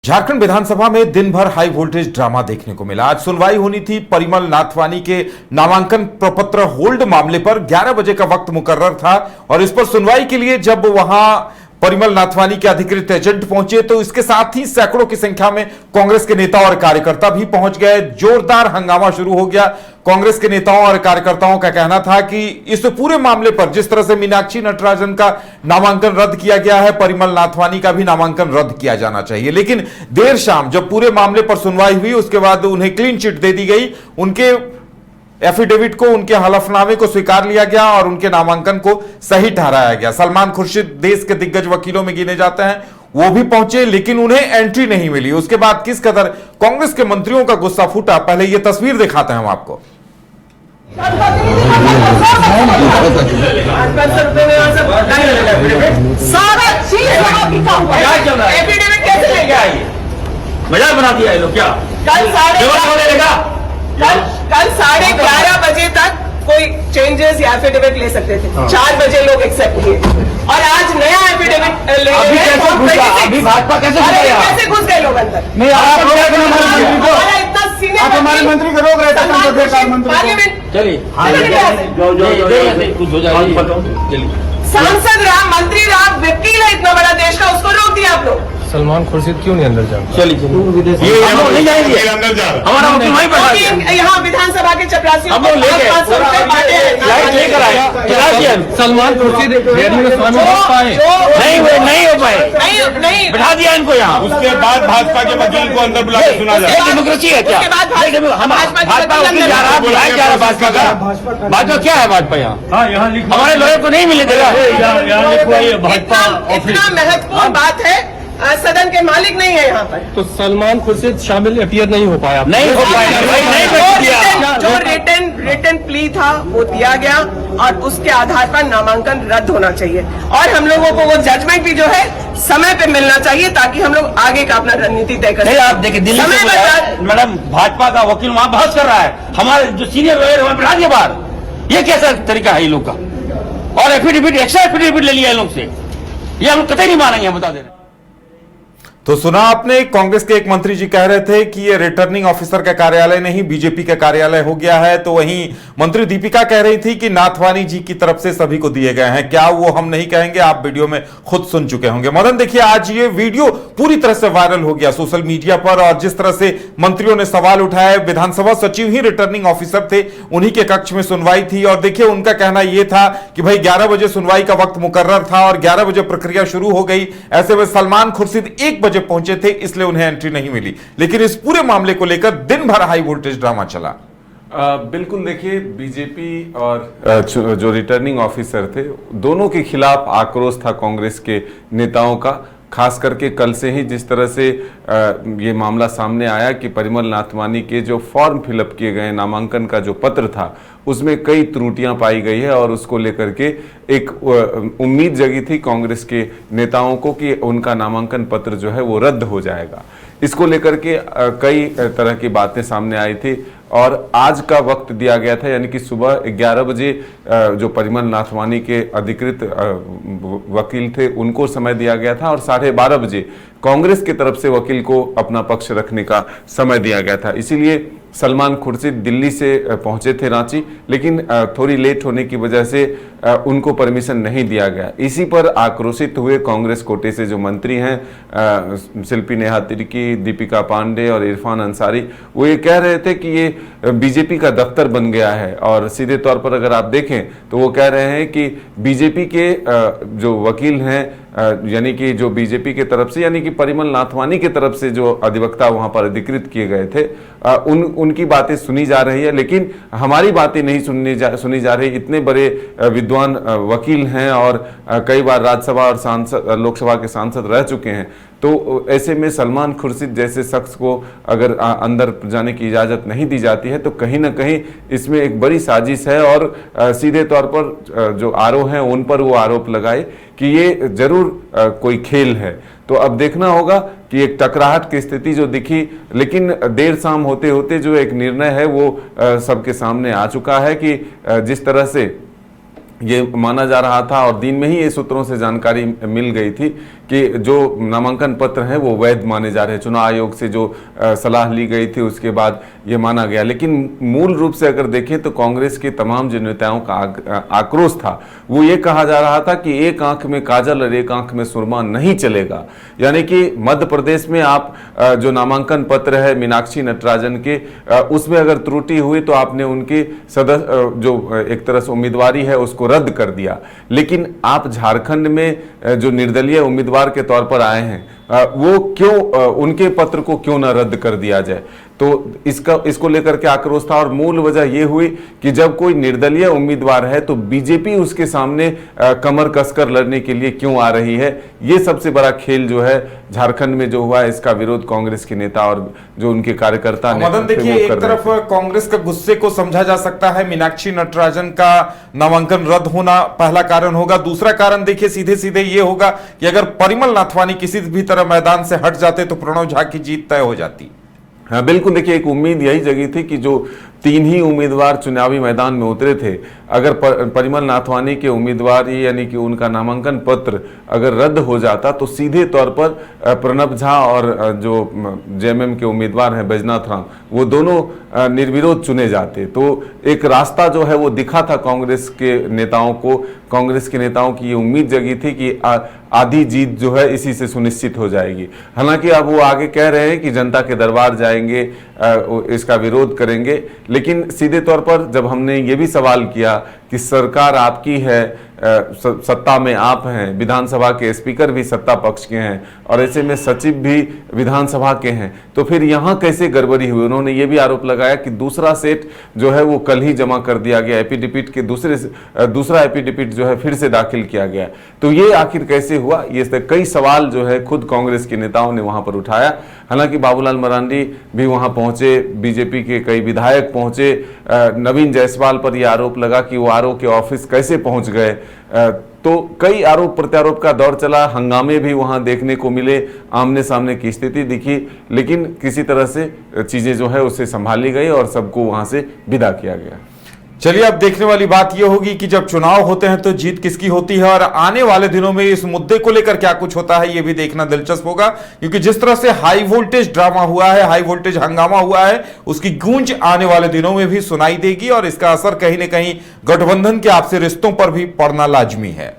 झारखंड विधानसभा में दिन भर हाई वोल्टेज ड्रामा देखने को मिला। आज सुनवाई होनी थी परिमल नाथवानी के नामांकन प्रपत्र होल्ड मामले पर। 11 बजे का वक्त मुकर्रर था और इस पर सुनवाई के लिए जब वहां परिमल नाथवानी के अधिकृत एजेंट पहुंचे तो इसके साथ ही सैकड़ों की संख्या में कांग्रेस के नेता और कार्यकर्ता भी पहुंच गए। जोरदार हंगामा शुरू हो गया। कांग्रेस के नेताओं और कार्यकर्ताओं का कहना था कि इस पूरे मामले पर जिस तरह से मीनाक्षी नटराजन का नामांकन रद्द किया गया है, परिमल नाथवानी का भी नामांकन रद्द किया जाना चाहिए। लेकिन देर शाम जब पूरे मामले पर सुनवाई हुई उसके बाद उन्हें क्लीन चिट दे दी गई। उनके एफिडेविट को, उनके हलफनामे को स्वीकार लिया गया और उनके नामांकन को सही ठहराया गया। सलमान खुर्शीद देश के दिग्गज वकीलों में गिने जाते हैं, वो भी पहुंचे लेकिन उन्हें एंट्री नहीं मिली। उसके बाद किस कदर कांग्रेस के मंत्रियों का गुस्सा फूटा, पहले ये तस्वीर दिखाते हैं हम आपको। सारा चीज एफिडेविट कैसे ले गया? मजाक बना दिया ये लोग क्या? कल 11:30 बजे तक कोई चेंजेस या एफिडेविट ले सकते थे। 4 बजे लोग एक्सेप्ट किए और आज नया एफिडेविट ले अभी कैसे घुस गया? अभी भाजपा कैसे घुस गया? कैसे घुस गए लोग अंदर? नहीं, आप इतना सीनियर आप हमारे मंत्री को रोक रहे थे। पार्लियामेंट चलिए कुछ हो जाए। सांसद रहा, मंत्री रहा, वकील है इतना बड़ा देश का, उसको रोक दिया आप लोग। सलमान खुर्शीद क्यों नहीं अंदर जाए? चलिए ये हम लोग नहीं जाएंगे अंदर जा। हमारा वकील वहीं बैठा है। यहाँ विधानसभा के चपरासियों हम लोग लेके 500 रुपए बांटे। लाइट लेकर आए, चला दिया। सलमान खुर्शीद नहीं हो पाए, नहीं बैठा दिया इनको यहाँ। उसके बाद भाजपा के वकील को अंदर बुला के सुना जाए। डेमोक्रेसी है क्या? उसके बाद भाजपा वकील जा रहा, बुलाया जा रहा भाजपा का। भाजपा क्या है? भाजपा यहाँ हमारे लॉयर को नहीं मिले देगा। इतना महत्वपूर्ण बात है, सदन के मालिक नहीं है यहाँ पर। तो सलमान खुर्शीद शामिल अपीयर नहीं हो पाया। नहीं हो पाया। जो रिटन प्ली था वो दिया गया और उसके आधार पर नामांकन रद्द होना चाहिए और हम लोगों को वो जजमेंट भी जो है समय पे मिलना चाहिए ताकि हम लोग आगे का अपना रणनीति तय करें। आप देखिए दिल्ली से मैडम भाजपा का वकील वहां बहस कर रहा है, हमारे जो सीनियर लॉयर वहां बैठा दिया बाहर। ये कैसा तरीका है ये लोग का? और एफिडेविट एक्स्ट्रा एफिडेविट ले लिया इन लोग से। ये हम कतई नहीं मानेंगे, बता दे रहे। तो सुना आपने, कांग्रेस के एक मंत्री जी कह रहे थे कि ये रिटर्निंग ऑफिसर का कार्यालय नहीं बीजेपी का कार्यालय हो गया है। तो वहीं मंत्री दीपिका कह रही थी कि नाथवानी जी की तरफ से सभी को दिए गए हैं। क्या वो हम नहीं कहेंगे, आप वीडियो में खुद सुन चुके होंगे। मदन देखिए, आज ये वीडियो पूरी तरह से वायरल हो गया सोशल मीडिया पर और जिस तरह से मंत्रियों ने सवाल उठाए, विधानसभा सचिव ही रिटर्निंग ऑफिसर थे, उन्हीं के कक्ष में सुनवाई थी और देखिए उनका कहना यह था कि भाई 11 बजे सुनवाई का वक्त मुकर्रर था और 11 बजे प्रक्रिया शुरू हो गई। ऐसे में सलमान खुर्शीद 1 बजे पहुंचे थे, इसलिए उन्हें एंट्री नहीं मिली। लेकिन इस पूरे मामले को लेकर दिन भर हाई वोल्टेज ड्रामा चला। बिल्कुल देखिए, बीजेपी और जो रिटर्निंग ऑफिसर थे दोनों के खिलाफ आक्रोश था कांग्रेस के नेताओं का। खास करके कल से ही जिस तरह से ये मामला सामने आया कि परिमल नाथवानी के जो फॉर्म फिलअप किए गए, नामांकन का जो पत्र था उसमें कई त्रुटियां पाई गई है और उसको लेकर के एक उम्मीद जगी थी कांग्रेस के नेताओं को कि उनका नामांकन पत्र जो है वो रद्द हो जाएगा। इसको लेकर के कई तरह की बातें सामने आई थी और आज का वक्त दिया गया था, यानी कि सुबह 11 बजे जो परिमल नाथवानी के अधिकृत वकील थे उनको समय दिया गया था और 12:30 बजे कांग्रेस की तरफ से वकील को अपना पक्ष रखने का समय दिया गया था। इसीलिए सलमान खुर्शीद दिल्ली से पहुंचे थे रांची, लेकिन थोड़ी लेट होने की वजह से उनको परमिशन नहीं दिया गया। इसी पर आक्रोशित हुए कांग्रेस कोटे से जो मंत्री हैं शिल्पी नेहा तिर्की, दीपिका पांडे और इरफान अंसारी, वो ये कह रहे थे कि ये बीजेपी का दफ्तर बन गया है और सीधे तौर पर अगर आप देखें तो वो कह रहे हैं कि बीजेपी के जो वकील हैं यानी कि जो बीजेपी के तरफ से यानी कि परिमल नाथवानी की तरफ से जो अधिवक्ता वहां पर अधिकृत किए गए थे उनकी बातें सुनी जा रही है, लेकिन हमारी बातें नहीं सुनी जा रही। इतने बड़े विद्वान वकील हैं और कई बार राज्यसभा और सांसद लोकसभा के सांसद रह चुके हैं, तो ऐसे में सलमान खुर्शीद जैसे शख्स को अगर अंदर जाने की इजाज़त नहीं दी जाती है तो कहीं ना कहीं इसमें एक बड़ी साजिश है और सीधे तौर पर जो आरोप हैं उन पर वो आरोप लगाए कि ये जरूर कोई खेल है। तो अब देखना होगा कि एक टकराहट की स्थिति जो दिखी, लेकिन देर शाम होते होते जो एक निर्णय है वो सबके सामने आ चुका है कि जिस तरह से ये माना जा रहा था और दिन में ही ये सूत्रों से जानकारी मिल गई थी कि जो नामांकन पत्र हैं वो वैध माने जा रहे हैं। चुनाव आयोग से जो सलाह ली गई थी उसके बाद ये माना गया। लेकिन मूल रूप से अगर देखें तो कांग्रेस के तमाम जो नेताओं का आक्रोश था वो ये कहा जा रहा था कि एक आंख में काजल और एक आंख में सुरमा नहीं चलेगा। यानी कि मध्य प्रदेश में आप जो नामांकन पत्र है मीनाक्षी नटराजन के, उसमें अगर त्रुटि हुई तो आपने उनके सदस्य जो एक तरह से उम्मीदवारी है उसको रद्द कर दिया। लेकिन आप झारखंड में जो निर्दलीय उम्मीदवार के तौर पर आए हैं वो क्यों, उनके पत्र को क्यों ना रद्द कर दिया जाए। तो इसको लेकर के आक्रोश था और मूल वजह यह हुई कि जब कोई निर्दलीय उम्मीदवार है तो बीजेपी उसके सामने कमर कसकर लड़ने के लिए क्यों आ रही है। ये सबसे बड़ा खेल जो है झारखंड में जो हुआ है, इसका विरोध कांग्रेस के नेता और जो उनके कार्यकर्ता मदन देखिए, एक तरफ कांग्रेस का गुस्से को समझा जा सकता है, मीनाक्षी नटराजन का नामांकन रद्द होना पहला कारण होगा। दूसरा कारण देखिए सीधे सीधे ये होगा कि अगर परिमल नाथवानी किसी भी तरह मैदान से हट जाते तो प्रणव झा की जीत तय हो जाती। हाँ बिल्कुल, देखिए एक उम्मीद यही जगी थी कि जो 3 ही उम्मीदवार चुनावी मैदान में उतरे थे, अगर परिमल नाथवानी के उम्मीदवार यानी कि उनका नामांकन पत्र अगर रद्द हो जाता तो सीधे तौर पर प्रणब झा और जो जेएमएम के उम्मीदवार हैं बैजनाथ राम, वो दोनों निर्विरोध चुने जाते। तो एक रास्ता जो है वो दिखा था कांग्रेस के नेताओं को। कांग्रेस के नेताओं की ये उम्मीद जगी थी कि आधी जीत जो है इसी से सुनिश्चित हो जाएगी। हालांकि अब वो आगे कह रहे हैं कि जनता के दरबार जाएंगे, इसका विरोध करेंगे। लेकिन सीधे तौर पर जब हमने ये भी सवाल किया कि सरकार आपकी है, सत्ता में आप हैं, विधानसभा के स्पीकर भी सत्ता पक्ष के हैं और ऐसे में सचिव भी विधानसभा के हैं, तो फिर यहाँ कैसे गड़बड़ी हुई। उन्होंने ये भी आरोप लगाया कि दूसरा सेट जो है वो कल ही जमा कर दिया गया, एफिडेविट के दूसरा एफिडेविट जो है फिर से दाखिल किया गया। तो ये आखिर कैसे हुआ, ये कई सवाल जो है खुद कांग्रेस के नेताओं ने वहां पर उठाया। हालांकि बाबूलाल मरांडी भी वहां पहुंचे, बीजेपी के कई विधायक पहुंचे। नवीन जायसवाल पर यह आरोप लगा कि वो आरओ के ऑफिस कैसे पहुंच गए। तो कई आरोप प्रत्यारोप का दौर चला, हंगामे भी वहां देखने को मिले, आमने सामने की स्थिति दिखी, लेकिन किसी तरह से चीजें जो है उसे संभाली गई और सबको वहां से विदा किया गया। चलिए, अब देखने वाली बात यह होगी कि जब चुनाव होते हैं तो जीत किसकी होती है और आने वाले दिनों में इस मुद्दे को लेकर क्या कुछ होता है, यह भी देखना दिलचस्प होगा। क्योंकि जिस तरह से हाई वोल्टेज ड्रामा हुआ है, हाई वोल्टेज हंगामा हुआ है, उसकी गूंज आने वाले दिनों में भी सुनाई देगी और इसका असर कहीं ना कहीं गठबंधन के आपसी रिश्तों पर भी पड़ना लाजमी है।